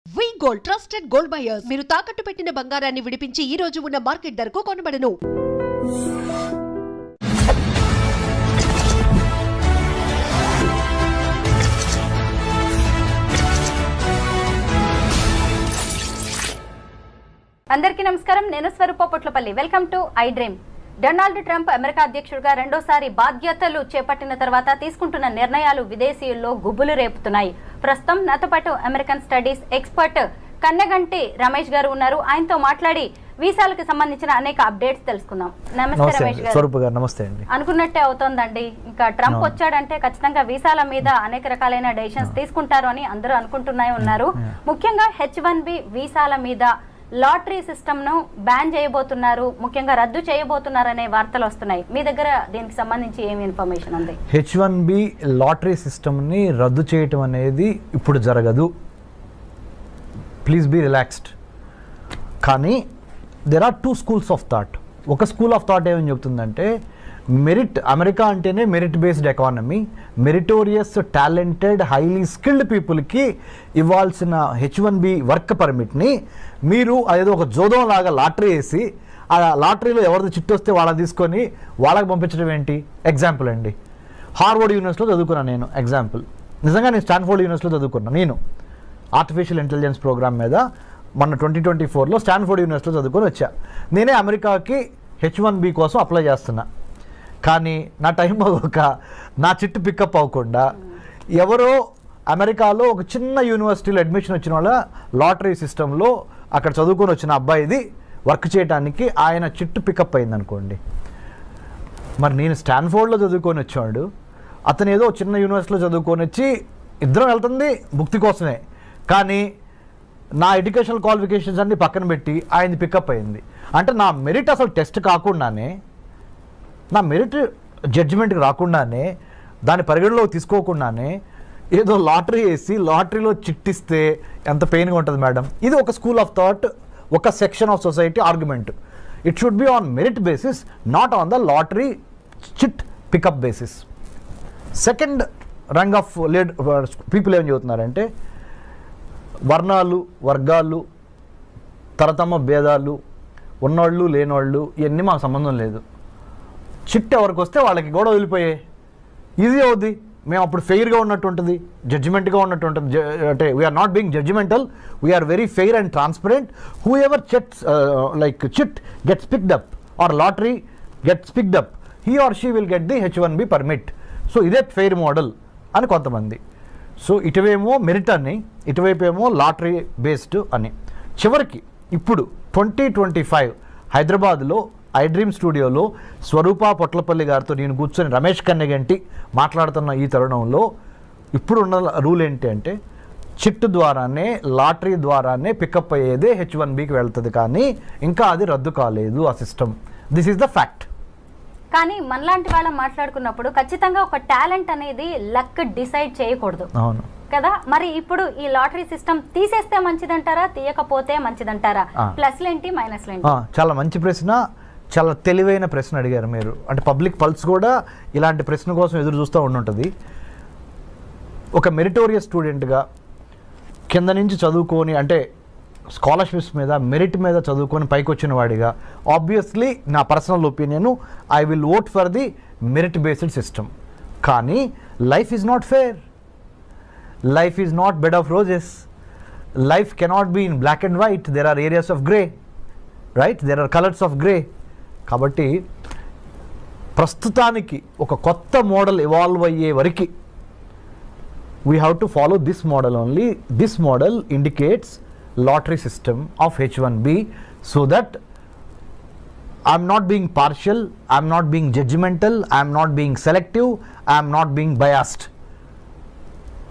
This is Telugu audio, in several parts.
వి గోల్డ్ ట్రస్టెడ్ గోల్డ్ బయర్స్ మీరు తాకట్టు పెట్టిన బంగారాన్ని విడిపించి ఈ రోజు ఉన్న మార్కెట్ ధరకు కొనబడను. అందరికీ నమస్కారం. నేను Swaroopa Potlapalli. Welcome to I dream. Donald Trump America అధ్యక్షుడిగా రెండోసారి బాధ్యతలు చేపట్టిన తర్వాత తీసుకుంటున్న నిర్ణయాలు విదేశీయుల్లో గుబులు రేపుతున్నాయి. ప్రస్తుతం నాతో పాటు American studies expert Kannaganti Ramesh గారు ఉన్నారు. ఆయనతో మాట్లాడి వీసాలకు సంబంధించిన అనేక అప్డేట్స్ తెలుసుకుందాం. నమస్తే రమేష్ గారు. నమస్తే అండి. అనుకున్నట్టే అవుతోందండి. ఇంకా ట్రంప్ వచ్చాడంటే ఖచ్చితంగా వీసాల మీద అనేక రకాలైన డెసిషన్స్ తీసుకుంటారు అని అందరూ అనుకుంటూనే ఉన్నారు. ముఖ్యంగా H1B వీసాల మీద లాటరీ సిస్టమ్ ను బ్యాన్ చేయబోతున్నారు, ముఖ్యంగా రద్దు చేయబోతున్నారు అనే వార్తలు వస్తున్నాయి. మీ దగ్గర దీనికి సంబంధించి ఏమి ఇన్ఫర్మేషన్ ఉంది? H1B లాటరీ సిస్టమ్ ని రద్దు చేయటం అనేది ఇప్పుడు జరగదు. Please be relaxed. కానీ there are 2 schools of thought. ఒక స్కూల్ ఆఫ్ థాట్ ఏమని చెప్తుందంటే, మెరిట్, అమెరికా అంటేనే merit based economy, meritorious talented highly skilled పీపుల్కి ఇవ్వాల్సిన H1B వర్క్ పర్మిట్ని మీరు అదేదో ఒక జోదం లాగా లాటరీ వేసి ఆ లాటరీలో ఎవరిది చిట్టు వస్తే వాళ్ళని తీసుకొని వాళ్ళకి పంపించడం ఏంటి? ఎగ్జాంపుల్ అండి, హార్వర్డ్ యూనివర్సిటీలో చదువుకున్నాను నేను. ఎగ్జాంపుల్, నిజంగా నేను స్టాన్ఫోర్డ్ యూనివర్సిటీలో చదువుకున్నాను. నేను ఆర్టిఫిషియల్ ఇంటెలిజెన్స్ ప్రోగ్రామ్ మీద మొన్న 2024లో స్టాన్ఫోర్డ్ యూనివర్సిటీలో చదువుకొని వచ్చా. నేనే అమెరికాకి H1B కోసం అప్లై చేస్తున్నా. కానీ నా టైం అవ్వక నా చిట్టు పికప్ అవ్వకుండా ఎవరో అమెరికాలో ఒక చిన్న యూనివర్సిటీలో అడ్మిషన్ వచ్చిన వాళ్ళ లాటరీ సిస్టంలో అక్కడ చదువుకొని వచ్చిన అబ్బాయిది వర్క్ చేయడానికి ఆయన చిట్టు పికప్ అయింది అనుకోండి. మరి నేను స్టాన్ఫోర్డ్లో చదువుకొని వచ్చాడు, అతను ఏదో చిన్న యూనివర్సిటీలో చదువుకొని వచ్చి ఇద్దరం వెళ్తుంది భుక్తి కోసమే. కానీ నా ఎడ్యుకేషనల్ క్వాలిఫికేషన్స్ అన్ని పక్కన పెట్టి ఆయనది పికప్ అయింది. అంటే నా మెరిట్ అసలు టెస్ట్ కాకుండానే, నా మెరిట్ జడ్జిమెంట్కి రాకుండానే, దాని పరిగణలోకి తీసుకోకుండానే ఏదో లాటరీ వేసి లాటరీలో చిట్టిస్తే ఎంత పెయిన్గా ఉంటుంది మేడం. ఇది ఒక స్కూల్ ఆఫ్ థాట్, ఒక section of society argument. It should be on merit basis, not on the lottery chit pickup basis. Second rung of people ఏం చెబుతున్నారంటే, వర్ణాలు, వర్గాలు, తరతమ భేదాలు, ఉన్నోళ్ళు లేనోళ్ళు, ఇవన్నీ మాకు సంబంధం లేదు. చిట్ ఎవరికి వస్తే వాళ్ళకి కూడా వదిలిపోయాయి, ఈజీ అవుద్ది. మేము అప్పుడు ఫెయిర్గా ఉన్నట్టు ఉంటుంది, జడ్జిమెంట్గా ఉన్నట్టు ఉంటుంది. అంటే we're not being judgmental, we're very fair and transparent. Whoever chit gets picked up or lottery gets picked up, he or she will get the H1B permit. So ఇదే ఫెయిర్ మోడల్ అని కొంతమంది. సో ఇటువేమో మెరిట్ అని, ఇటువైపేమో లాటరీ బేస్డ్ అని. చివరికి ఇప్పుడు 2025 హైదరాబాద్లో ఐ డ్రీమ్ స్టూడియోలో స్వరూప పొట్లపల్లి గారితో నేను కూర్చొని రమేష్ కన్నెగంటి మాట్లాడుతున్న ఈ తరుణంలో ఇప్పుడున్న రూల్ ఏంటి అంటే, చిట్టు ద్వారానే, లాటరీ ద్వారానే పికప్ అయ్యేదే H1Bకి వెళ్తుంది. కానీ ఇంకా అది రద్దు కాలేదు ఆ system. This is the fact. కానీ మనలాంటి వాళ్ళ మాట్లాడుకున్నప్పుడు ఖచ్చితంగా ఒక టాలెంట్ అనేది లక్ డిసైడ్ చేయకూడదు. అవును కదా. మరి ఇప్పుడు ఈ లాటరీ సిస్టమ్ తీసేస్తే మంచిదంటారా, తీయకపోతే మంచిదంటారా? ప్లస్లు ఏంటి, మైనస్లు ఏంటి? చాలా మంచి ప్రశ్న, చాలా తెలివైన ప్రశ్న అడిగారు మీరు. అంటే పబ్లిక్ పల్స్ కూడా ఇలాంటి ప్రశ్న కోసం ఎదురు చూస్తూ ఉండుంటుంది. ఒక మెరిటోరియస్ స్టూడెంట్గా కింద నుంచి చదువుకొని, అంటే స్కాలర్షిప్స్ మీద, మెరిట్ మీద చదువుకొని పైకి వచ్చిన వాడిగా, ఆబ్వియస్లీ నా personal opinion, I will vote for the merit based system. కానీ life is not fair, life is not bed of roses, life cannot be in black and white, there are areas of grey, right, there are colours of grey. కాబట్టి ప్రస్తుతానికి ఒక కొత్త మోడల్ ఇవాల్వ్ అయ్యే వరకు we have to follow this model only. This model indicates lottery system of H1B, so that I'm not being partial, I'm not being judgmental, I'm not being selective, I'm not being biased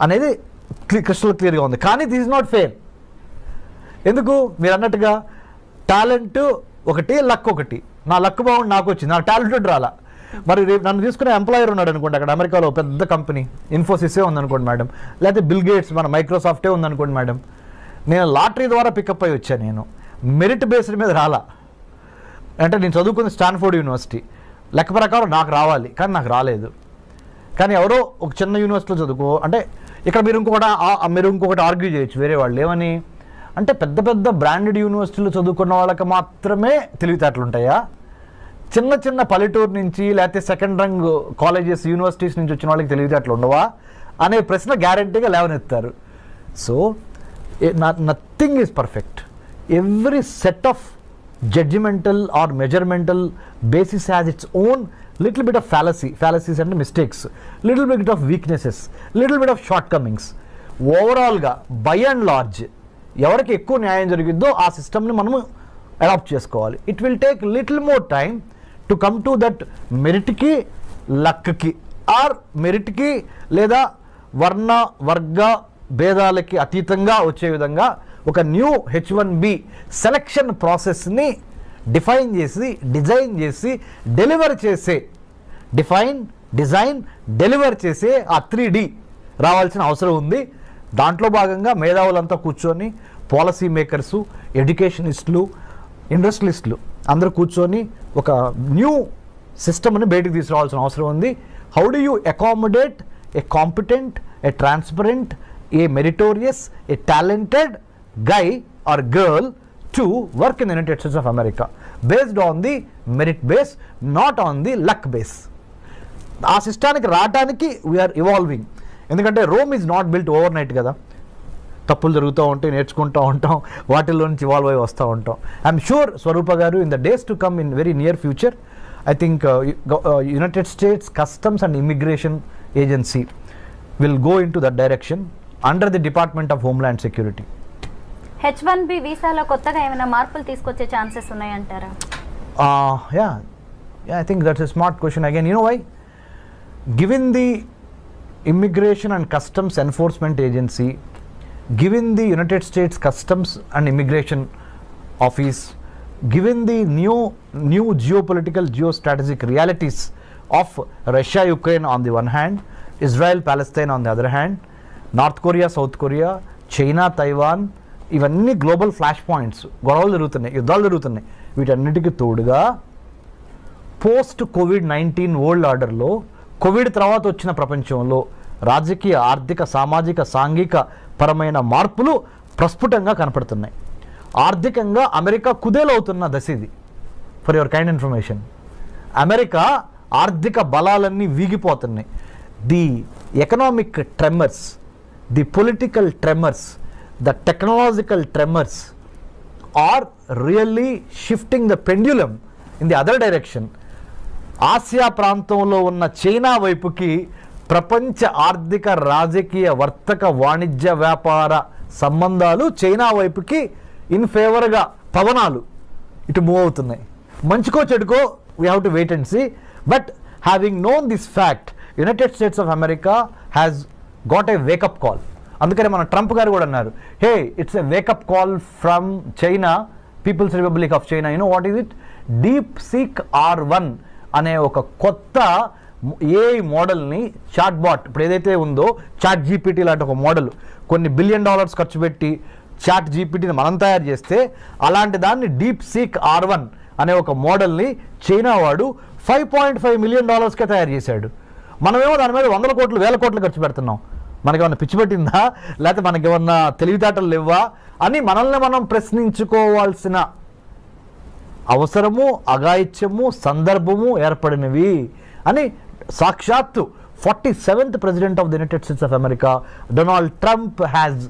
అనేది క్రిస్టల్ క్లియర్గా ఉంది. కానీ దిస్ ఇస్ నాట్ ఫెయిర్. ఎందుకు? మీరు అన్నట్టుగా టాలెంట్ ఒకటి, లక్ ఒకటి. నా లక్ బాగుండి నాకు వచ్చింది, నా టాలెంటెడ్ రాలా. మరి రేపు నన్ను తీసుకునే ఎంప్లాయర్ ఉన్నాడు అనుకోండి, అక్కడ అమెరికాలో పెద్ద కంపెనీ ఇన్ఫోసిసే ఉందనుకోండి మేడం, లేకపోతే బిల్ గేట్స్ మన మైక్రోసాఫ్టే ఉందనుకోండి మేడం, నేను లాటరీ ద్వారా పికప్ అయ్యి వచ్చాను. నేను మెరిట్ బేస్డ్ మీద రాలా. అంటే నేను చదువుకుంది స్టాన్ఫోర్డ్ యూనివర్సిటీ, లెక్క ప్రకారం నాకు రావాలి, కానీ నాకు రాలేదు. కానీ ఎవరో ఒక చిన్న యూనివర్సిటీలో చదువుకో అంటే ఇక్కడ మీరు ఇంకొకటి ఆర్గ్యూ చేయొచ్చు వేరే వాళ్ళు ఏమని, అంటే పెద్ద పెద్ద బ్రాండెడ్ యూనివర్సిటీలు చదువుకున్న వాళ్ళకి మాత్రమే తెలివితేటలు ఉంటాయా? చిన్న చిన్న పల్లెటూరు నుంచి లేకపోతే సెకండ్ రంగ్ కాలేజెస్ యూనివర్సిటీస్ నుంచి వచ్చిన వాళ్ళకి తెలివితేటలు ఉండవా అనే ప్రశ్న గ్యారంటీగా లేవనెత్తారు. So nothing is perfect. Every set of judgmental or measuremental basis has its own little bit of fallacies అంటే mistakes, little bit of weaknesses, little bit of shortcomings. ఓవరాల్గా బై అండ్ లార్జ్ ఎవరికి ఎక్కువ న్యాయం జరిగిద్దో ఆ సిస్టమ్ని మనము అడాప్ట్ చేసుకోవాలి. It will take little more time to come to that మెరిట్కి లక్కి ఆర్ మెరిట్కి లేదా వర్గ భేదాలకి అతీతంగా వచ్చే విధంగా ఒక న్యూ H1B సెలక్షన్ ప్రాసెస్ని డిఫైన్ చేసి డిజైన్ చేసి డెలివర్ చేసే డెలివర్ చేసే ఆ 3D రావాల్సిన అవసరం ఉంది. దాంట్లో భాగంగా మేధావులంతా కూర్చొని పాలసీ మేకర్సు, ఎడ్యుకేషనిస్టులు, ఇండస్ట్రియలిస్టులు అందరూ కూర్చొని ఒక న్యూ సిస్టమ్ని బయటకు తీసుకురావాల్సిన అవసరం ఉంది. How do you accommodate A competent, A transparent, A meritorious, A talented guy or girl to work in the United States of America based on the merit base, not on the luck base. ఆ సిస్టానికి రావడానికి వీఆర్ ఇవాల్వింగ్. ఎందుకంటే Rome is not built over night కదా. తప్పులు జరుగుతూ ఉంటాయి, నేర్చుకుంటూ ఉంటాం, వాటిల్లో నుంచి ఇవాల్వ్ అయి వస్తూ ఉంటాం. ఐఎమ్ షూర్ స్వరూప గారు in the days to come in very near future I think United states customs and immigration agency will go in to that direction under the department of homeland security. H1B వీసాలో కొత్తగా ఏమైనా మార్పులు తీసుకొచ్చే chances ఉన్నాయంటారా? Yeah, I think that's a smart question again. You know why? Given the Immigration and Customs Enforcement Agency, given the United States Customs and Immigration Office, given the new geopolitical, geostrategic realities of Russia, Ukraine on the one hand, Israel, Palestine on the other hand, North Korea, South Korea, China, Taiwan, ఇవన్నీ గ్లోబల్ ఫ్లాష్ పాయింట్స్, గొడవలు జరుగుతున్నాయి, యుద్ధాలు జరుగుతున్నాయి. వీటన్నిటికీ తోడుగా పోస్ట్ COVID-19 వరల్డ్ ఆర్డర్లో, కోవిడ్ తర్వాత వచ్చిన ప్రపంచంలో రాజకీయ, ఆర్థిక, సామాజిక, సాంఘిక పరమైన మార్పులు ప్రస్ఫుటంగా కనపడుతున్నాయి. ఆర్థికంగా అమెరికా కుదేలవుతున్న దశ ఇది. For your kind information, America ఆర్థిక బలాలన్నీ వీగిపోతున్నాయి. The economic tremors, the political tremors, the technological tremors are really shifting the pendulum in the other direction. Asia ప్రాంతంలో ఉన్న చైనా వైపుకి ప్రపంచ ఆర్థిక, రాజకీయ, వర్తక, వాణిజ్య, వ్యాపార సంబంధాలు చైనా వైపుకి ఇన్ ఫేవర్గా పవనాలు ఇటు మూవ్ అవుతున్నాయి. మంచికో చెడుకో we have to wait and see. But having known this fact, United States of America has got a wake up call. అందుకని మన ట్రంప్ గారు కూడా అన్నారు, hey it's a wake up call from China, People's Republic of China. You know what is it? DeepSeek R1 అనే ఒక కొత్త AI మోడల్ని, చాట్ బాట్ ఇప్పుడు ఏదైతే ఉందో చాట్ GPT లాంటి ఒక మోడల్, కొన్ని $1 బిలియన్ ఖర్చు పెట్టి చాట్ GPTని మనం తయారు చేస్తే, అలాంటి దాన్ని DeepSeek R1 అనే ఒక మోడల్ని చైనా వాడు $5.5 మిలియన్ తయారు చేశాడు. మనమేమో దాని మీద 100 కోట్లు 1000 కోట్లు ఖర్చు పెడుతున్నాం. మనకేమన్నా పిచ్చి పట్టిందా, లేకపోతే మనకేమన్నా తెలివితేటలు లేవా అని మనల్ని మనం ప్రశ్నించుకోవాల్సిన అవసరము, అఘాయిత్యము, సందర్భము ఏర్పడినవి అని సాక్షాత్తు 47th president of the United States of America Donald Trump has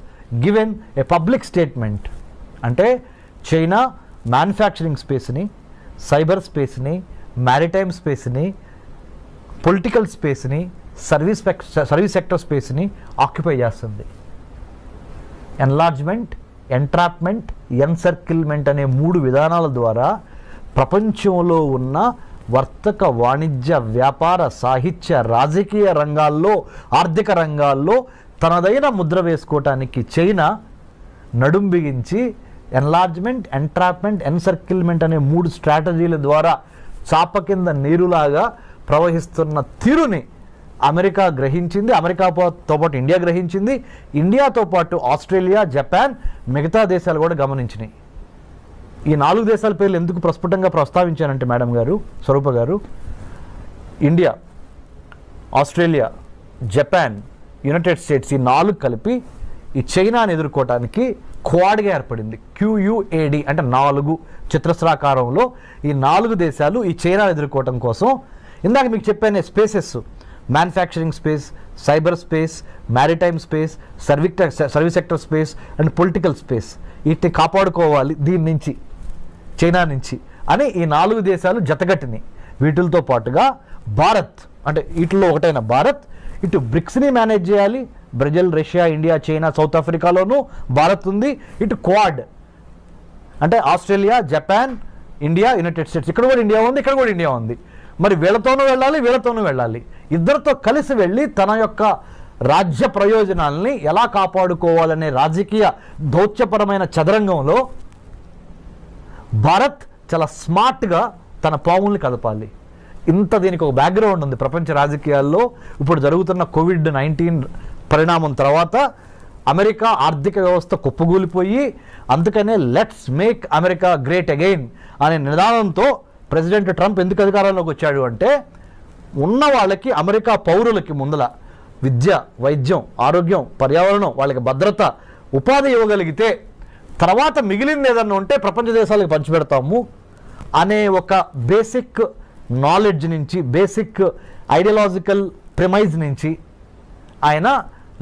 given a public statement. అంటే చైనా మ్యానుఫ్యాక్చరింగ్ స్పేస్ని, సైబర్ స్పేస్ని, మ్యారిటైమ్ స్పేస్ని, పొలిటికల్ స్పేస్ని, సర్వీస్ సెక్టర్ స్పేస్ని ఆక్యుపై చేస్తుంది. ఎన్లార్జ్మెంట్, ఎంట్రాప్మెంట్, ఎన్సర్కిల్మెంట్ అనే 3 విధానాల ద్వారా ప్రపంచంలో ఉన్న వర్తక, వాణిజ్య, వ్యాపార, సాహిత్య, రాజకీయ రంగాల్లో, ఆర్థిక రంగాల్లో తనదైన ముద్ర వేసుకోవటానికి చైనా నడుం బిగించి ఎన్లార్జ్మెంట్, ఎంట్రాప్మెంట్, ఎన్సర్కిల్మెంట్ అనే 3 స్ట్రాటజీల ద్వారా చాప కింద నీరులాగా ప్రవహిస్తున్న తీరుని అమెరికా గ్రహించింది. అమెరికాతో పాటు ఇండియా గ్రహించింది. ఇండియాతో పాటు ఆస్ట్రేలియా, జపాన్, మిగతా దేశాలు కూడా గమనించినాయి. ఈ 4 దేశాల పేర్లు ఎందుకు ప్రస్ఫుటంగా ప్రస్తావించానంటే మేడం గారు, స్వరూప గారు, India, Australia, Japan, United states ఈ 4 కలిపి ఈ చైనాని ఎదుర్కోవటానికి క్వాడ్గా ఏర్పడింది. QUAD అంటే 4 చతురస్రాకారంలో ఈ 4 దేశాలు ఈ చైనా ఎదుర్కోవటం కోసం ఇందాక మీకు చెప్పాను spaces, manufacturing space, cyber space, maritime space, service sector space and political space, వీటిని కాపాడుకోవాలి దీని నుంచి, చైనా నుంచి అని ఈ 4 దేశాలు జతగట్టినాయి. వీటితో పాటుగా భారత్ అంటే వీటిలో ఒకటైన భారత్ ఇటు బ్రిక్స్ని మేనేజ్ చేయాలి. Brazil, Russia, India, China, South ఆఫ్రికాలోనూ భారత్ ఉంది. ఇటు క్వాడ్ అంటే Australia, Japan, India, United States, ఇక్కడ కూడా ఇండియా ఉంది, ఇక్కడ కూడా ఇండియా ఉంది. మరి వీళ్ళతోనూ వెళ్ళాలి, వీళ్ళతోనూ వెళ్ళాలి. ఇద్దరితో కలిసి వెళ్ళి తన యొక్క రాజ్య ప్రయోజనాల్ని ఎలా కాపాడుకోవాలనే రాజకీయ దౌత్యపరమైన చదరంగంలో భారత్ చాలా స్మార్ట్గా తన పావుల్ని కదపాలి. దీనికి ఒక బ్యాక్గ్రౌండ్ ఉంది ప్రపంచ రాజకీయాల్లో. ఇప్పుడు జరుగుతున్న COVID-19 పరిణామం తర్వాత అమెరికా ఆర్థిక వ్యవస్థ కుప్పగూలిపోయి, అందుకనే let's make America great again అనే నినాదంతో ప్రెసిడెంట్ ట్రంప్ ఎందుకు అధికారంలోకి వచ్చాడు అంటే, ఉన్న వాళ్ళకి, అమెరికా పౌరులకి ముందల విద్య, వైద్యం, ఆరోగ్యం, పర్యావరణం, వాళ్ళకి భద్రత, ఉపాధి ఇవ్వగలిగితే తర్వాత మిగిలింది ఏదన్నా ఉంటే ప్రపంచ దేశాలకు పంచిపెడతాము అనే ఒక బేసిక్ నాలెడ్జ్ నుంచి, బేసిక్ ఐడియాలజికల్ ప్రిమైజ్ నుంచి ఆయన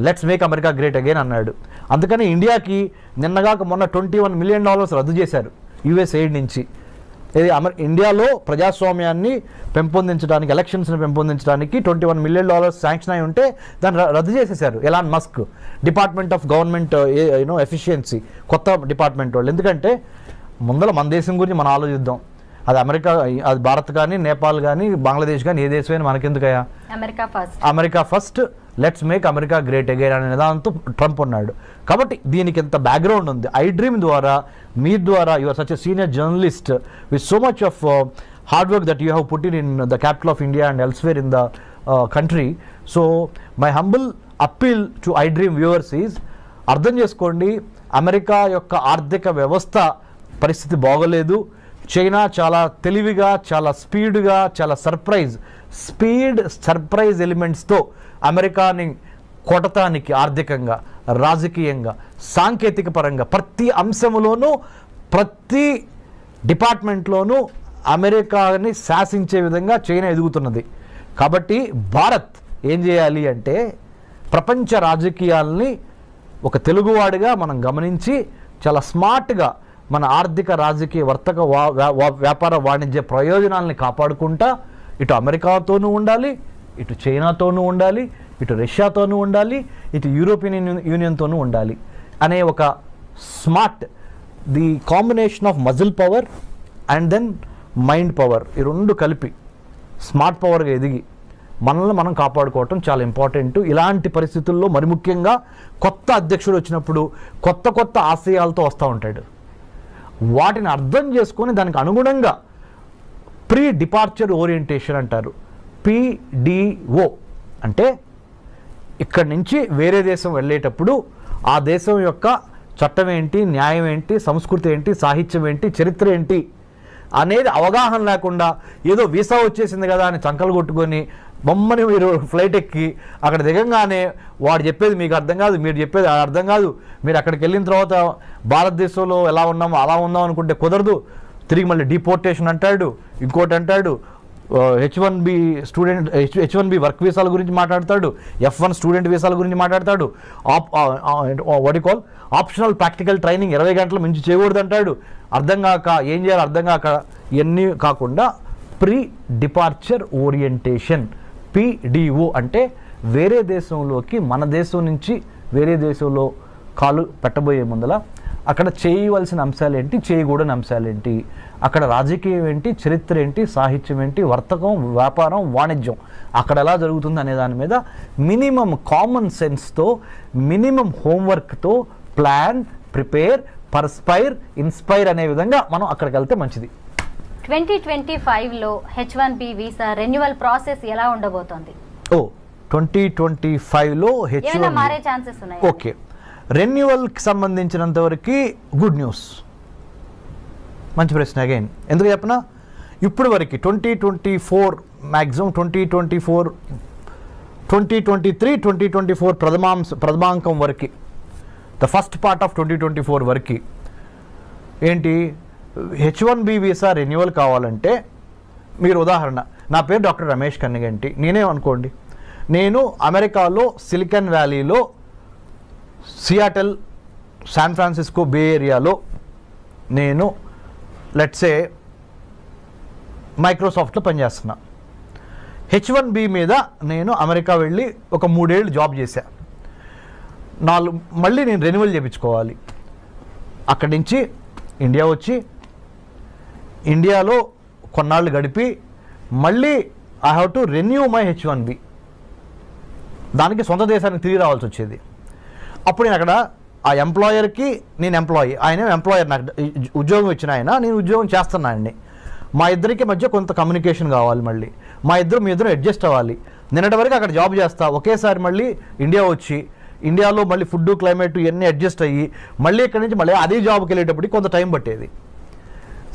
let's make America great again అన్నాడు. అందుకని ఇండియాకి నిన్నగాక మొన్న $21 మిలియన్ రద్దు చేశారు US ఎయిడ్ నుంచి. ఇది ఇండియాలో ప్రజాస్వామ్యాన్ని పెంపొందించడానికి, ఎలక్షన్స్ని పెంపొందించడానికి $21 మిలియన్ శాంక్షన్ అయి ఉంటే దాన్ని రద్దు చేసేశారు Elon Musk, department of government efficiency, కొత్త డిపార్ట్మెంట్ వాళ్ళు. ఎందుకంటే ముందర మన దేశం గురించి మనం ఆలోచిద్దాం. అది అమెరికా, అది భారత్ కానీ, నేపాల్ కానీ, బంగ్లాదేశ్ కానీ, ఏ దేశమైనా మనకెందుకయ్యా, America first, let's make America great again అనే నిదానంతో ట్రంప్ ఉన్నాడు. కాబట్టి దీనికి ఎంత బ్యాక్గ్రౌండ్ ఉంది. ఐ డ్రీమ్ ద్వారా, మీ ద్వారా, you are such a senior journalist with so much of hard work that you have put in the capital of India and elsewhere in the country. So my humble appeal to I dream viewers is, అర్థం చేసుకోండి, అమెరికా యొక్క ఆర్థిక వ్యవస్థ పరిస్థితి బాగోలేదు. చైనా చాలా తెలివిగా, చాలా స్పీడ్గా, చాలా సర్ప్రైజ్ ఎలిమెంట్స్తో అమెరికాని కొట్టడానికి ఆర్థికంగా, రాజకీయంగా, సాంకేతిక పరంగా ప్రతి అంశంలోనూ, ప్రతి డిపార్ట్మెంట్లోనూ అమెరికాని శాసించే విధంగా చైనా ఎదుగుతున్నది. కాబట్టి భారత్ ఏం చేయాలి అంటే, ప్రపంచ రాజకీయాల్ని ఒక తెలుగువాడిగా మనం గమనించి చాలా స్మార్ట్గా మన ఆర్థిక, రాజకీయ, వర్తక, వ్యాపార, వాణిజ్య ప్రయోజనాల్ని కాపాడుకుంటా ఇటు అమెరికాతోనూ ఉండాలి, ఇటు చైనాతోనూ ఉండాలి, ఇటు రష్యాతోనూ ఉండాలి, ఇటు యూరోపియన్ యూనియన్తోనూ ఉండాలి అనే ఒక smart, the combination of muscle power and then mind power, ఈ రెండు కలిపి స్మార్ట్ పవర్గా ఎదిగి మనల్ని మనం కాపాడుకోవటం చాలా ఇంపార్టెంట్. ఇలాంటి పరిస్థితుల్లో మరి ముఖ్యంగా కొత్త అధ్యక్షుడు వచ్చినప్పుడు కొత్త ఆశయాలతో వస్తూ ఉంటాడు. వాటిని అర్థం చేసుకొని దానికి అనుగుణంగా ప్రీ డిపార్చర్ ఓరియంటేషన్ అంటారు, PDO అంటే ఇక్కడి నుంచి వేరే దేశం వెళ్ళేటప్పుడు ఆ దేశం యొక్క చట్టం ఏంటి, న్యాయం ఏంటి, సంస్కృతి ఏంటి, సాహిత్యం ఏంటి, చరిత్ర ఏంటి అనేది అవగాహన లేకుండా ఏదో వీసా వచ్చేసింది కదా అని చంకలు కొట్టుకొని బొమ్మని మీరు ఫ్లైట్ ఎక్కి అక్కడ దిగంగానే వాడు చెప్పేది మీకు అర్థం కాదు, మీరు చెప్పేది అర్థం కాదు, మీరు అక్కడికి వెళ్ళిన తర్వాత భారతదేశంలో ఎలా ఉన్నామో అలా ఉందాం అనుకుంటే కుదరదు, తిరిగి మళ్ళీ డిపోర్టేషన్ అంటాడు, ఇంకోటి అంటాడు, H1B వర్క్ వీసాల గురించి మాట్లాడతాడు, F1 స్టూడెంట్ వీసాల గురించి మాట్లాడతాడు, ఆప్షనల్ ప్రాక్టికల్ ట్రైనింగ్ 20 గంటల మించి చేయకూడదు అంటాడు. అర్థం కాక ఏం చేయాలో అర్థం కాక ఇవన్నీ కాకుండా ప్రీ డిపార్చర్ ఓరియంటేషన్, PDO అంటే వేరే దేశంలోకి మన దేశం నుంచి వేరే దేశంలో కాలు పెట్టబోయే ముందల అక్కడ చేయవలసిన అంశాలు ఏంటి, చేయకూడని అంశాలు ఏంటి, అక్కడ రాజకీయం ఏంటి, చరిత్ర ఏంటి, సాహిత్యం ఏంటి, వర్తకం, వ్యాపారం, వాణిజ్యం అక్కడ ఎలా జరుగుతుంది అనే దాని మీద మినిమం కామన్ సెన్స్తో, మినిమం హోంవర్క్తో ప్లాన్, ప్రిపేర్, పర్స్పైర్, ఇన్స్పైర్ అనే విధంగా మనం అక్కడికి వెళ్తే మంచిది. 2025లో H1B వీసా రెన్యువల్ ప్రాసెస్ ఎలా ఉండబోతోంది? 2025లో ఏమైనా మారే ఛాన్సెస్ ఉన్నాయి? ఓకే, రెన్యువల్కి సంబంధించినంత వరకు గుడ్ న్యూస్. మంచి ప్రశ్న అగైన్. ఎందుకు చెప్పనా, ఇప్పుడు వరకు 2024 మ్యాక్సిమం 2023, 2024 ప్రథమాంకం వరకు ద ఫస్ట్ పార్ట్ ఆఫ్ 2024 వరకు ఏంటి, H1B వీసా రెన్యువల్ కావాలంటే మీరు ఉదాహరణ, నా పేరు డాక్టర్ రమేష్ కన్నిగంటి, నేనే అనుకోండి, నేను అమెరికాలో సిలికాన్ వ్యాలీలో సియాటల్, శాన్ ఫ్రాన్సిస్కో, బే ఏరియాలో నేను లెట్సే మైక్రోసాఫ్ట్లో పనిచేస్తున్నా. H1B మీద నేను అమెరికా వెళ్ళి ఒక 3 ఏళ్ళు జాబ్ చేశా. మళ్ళీ నేను రెన్యువల్ చేయించుకోవాలి. అక్కడి నుంచి ఇండియా వచ్చి ఇండియాలో కొన్నాళ్ళు గడిపి మళ్ళీ I have to renew my H1B. దానికి సొంత దేశానికి తిరిగి రావాల్సి వచ్చేది. అప్పుడు నేను అక్కడ ఆ ఎంప్లాయర్కి నేను ఎంప్లాయీ, ఆయన ఎంప్లాయర్, నాకు ఉద్యోగం ఇచ్చిన ఆయన, నేను ఉద్యోగం చేస్తున్నా ఆయన్ని. మా ఇద్దరికి మధ్య కొంత కమ్యూనికేషన్ కావాలి. మళ్ళీ మీ ఇద్దరు అడ్జస్ట్ అవ్వాలి. నిన్నటి వరకు అక్కడ జాబ్ చేస్తా, ఒకేసారి మళ్ళీ ఇండియా వచ్చి ఇండియాలో మళ్ళీ ఫుడ్, క్లైమేట్ ఇవన్నీ అడ్జస్ట్ అయ్యి మళ్ళీ ఇక్కడి నుంచి మళ్ళీ అదే జాబ్కి వెళ్ళేటప్పటికి కొంత టైం పట్టేది.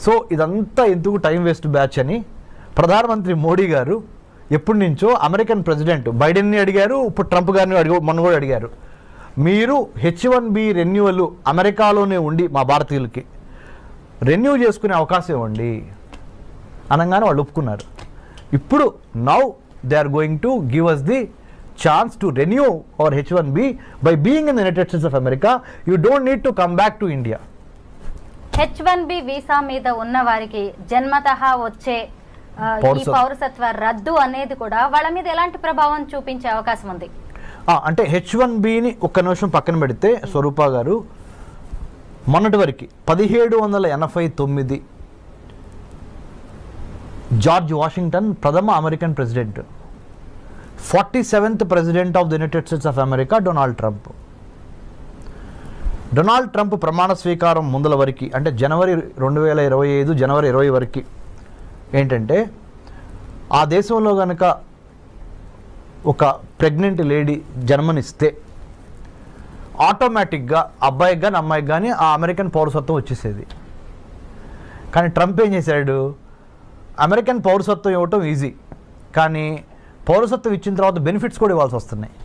సో ఇదంతా ఎందుకు టైం వేస్ట్ బ్యాచ్ అని ప్రధానమంత్రి మోడీ గారు ఎప్పటి నుంచో అమెరికన్ ప్రెసిడెంట్ బైడెన్ని అడిగారు, ఇప్పుడు ట్రంప్ గారిని మొన్న కూడా అడిగారు, మీరు H1B రెన్యువల్ అమెరికాలోనే ఉండి మా భారతీయులకి రెన్యూ చేసుకునే అవకాశం ఇవ్వండి అనగానే వాళ్ళు ఒప్పుకున్నారు. ఇప్పుడు now they are going to give us the chance to renew our H1B by being in the United States of America. You don't need to come back to India. H1B visa మీద ఉన్న వారికి జన్మతః వచ్చే ఈ పౌరసత్వ రద్దు అనేది కూడా వాళ్ళ మీద ఎలాంటి ప్రభావం చూపించే అవకాశం ఉంది? అంటే H1Bని ఒక్క నిమిషం పక్కన పెడితే స్వరూప గారు, మొన్నటి వరకు 1789 జార్జ్ వాషింగ్టన్ ప్రథమ American president, 47th president of the United States of America Donald Trump ప్రమాణ స్వీకారం ముందల వరకు అంటే జనవరి 2025 జనవరి 20 వరకు ఏంటంటే, ఆ దేశంలో కనుక ఒక ప్రెగ్నెంట్ లేడీ జన్మనిస్తే ఆటోమేటిక్గా అబ్బాయికి కానీ అమ్మాయికి కానీ ఆ అమెరికన్ పౌరసత్వం వచ్చేసేది. కానీ ట్రంప్ ఏం చేశాడు, అమెరికన్ పౌరసత్వం ఇవ్వటం ఈజీ, కానీ పౌరసత్వం ఇచ్చిన తర్వాత బెనిఫిట్స్ కూడా ఇవ్వాల్సి వస్తున్నాయి.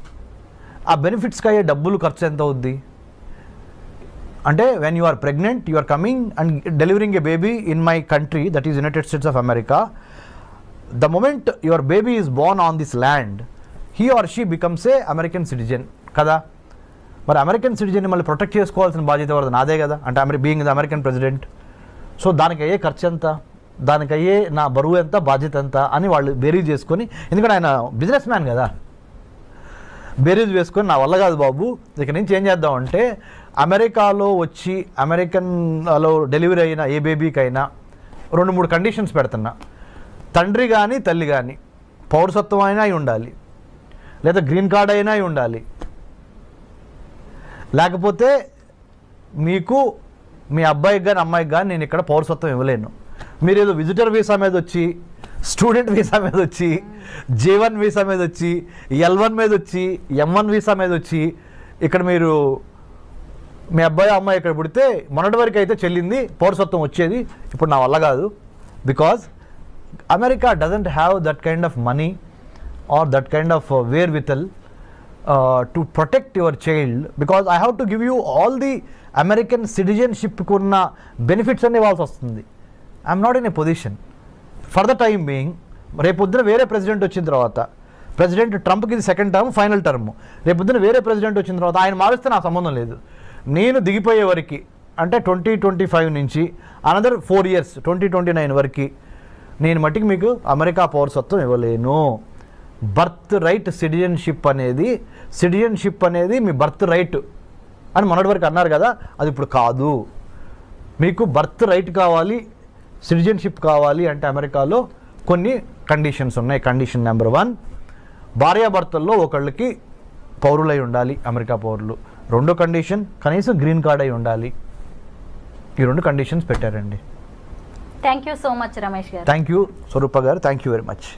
ఆ బెనిఫిట్స్కి అయ్యే డబ్బులు ఖర్చు ఎంత అవుద్ది అంటే, when you are pregnant, you are coming and delivering a baby in my country, that is United States of America. The moment your baby is born on this land, he or she becomes a American citizen కదా. మరి అమెరికన్ సిటిజన్ని మళ్ళీ ప్రొటెక్ట్ చేసుకోవాల్సిన బాధ్యత ఎవరిది? నాదే కదా. అంటే being the American president. So దానికి అయ్యే ఖర్చు ఎంత, దానికి అయ్యే నా బరువు ఎంత, బాధ్యత ఎంత అని వాళ్ళు బేరీజ్ చేసుకొని, ఎందుకంటే ఆయన బిజినెస్ మ్యాన్ కదా, బేరీజ్ వేసుకొని నా వల్ల కాదు బాబు, ఇక నుంచి ఏం చేద్దామంటే అమెరికాలో వచ్చి అమెరికన్లో డెలివరీ అయిన ఏ బేబీకైనా 2-3 కండిషన్స్ పెడుతున్నా. తండ్రి కానీ తల్లి కానీ పౌరసత్వం అయినా అయి ఉండాలి, లేదా గ్రీన్ కార్డ్ అయినా అయి ఉండాలి, లేకపోతే మీకు మీ అబ్బాయికి కానీ అమ్మాయికి కానీ నేను ఇక్కడ పౌరసత్వం ఇవ్వలేను. మీరు ఏదో విజిటర్ వీసా మీద వచ్చి, స్టూడెంట్ వీసా మీద వచ్చి, J1 వీసా మీద వచ్చి, L1 మీద వచ్చి, M1 వీసా మీద వచ్చి ఇక్కడ మీరు మీ అబ్బాయి అమ్మాయి ఇక్కడ పుడితే మొన్నటి వరకు అయితే చెల్లింది పౌరసత్వం వచ్చేది, ఇప్పుడు నా వల్ల కాదు. Because America doesn't have that kind of money or that kind of wherewithal to protect your child, because I have to give you all the American సిటిజన్షిప్కి ఉన్న బెనిఫిట్స్ అన్నీ ఇవ్వాల్సి వస్తుంది. I'm not in a position for the time being. రేపొద్దున వేరే ప్రెసిడెంట్ వచ్చిన తర్వాత, ప్రెసిడెంట్ ట్రంప్కి ఇది సెకండ్ టర్మ్, ఫైనల్ టర్మ్, రేపొద్దున వేరే ప్రెసిడెంట్ వచ్చిన తర్వాత ఆయన మారిస్తే నాకు సంబంధం లేదు. నేను దిగిపోయే వరకు అంటే 2025 నుంచి అనదర్ 4 years 2029 వరకు నేను మట్టికి మీకు అమెరికా పౌరసత్వం ఇవ్వలేను. బర్త్ రైట్ సిటిజన్షిప్ అనేది మీ బర్త్ రైట్ అని మొన్నటి వరకు అన్నారు కదా, అది ఇప్పుడు కాదు. మీకు బర్త్ రైట్ కావాలి, సిటిజన్షిప్ కావాలి అంటే అమెరికాలో కొన్ని కండిషన్స్ ఉన్నాయి. కండిషన్ నెంబర్ 1, భార్యాభర్తల్లో ఒకళ్ళకి పౌరులై ఉండాలి, అమెరికా పౌరులు. 2వ కండిషన్, కనీసం గ్రీన్ కార్డ్ అయి ఉండాలి. ఈ 2 కండిషన్స్ పెట్టారండి. Thank you so much Ramesh గారు. థ్యాంక్ యూ స్వరూప గారు, థ్యాంక్ యూ వెరీ మచ్.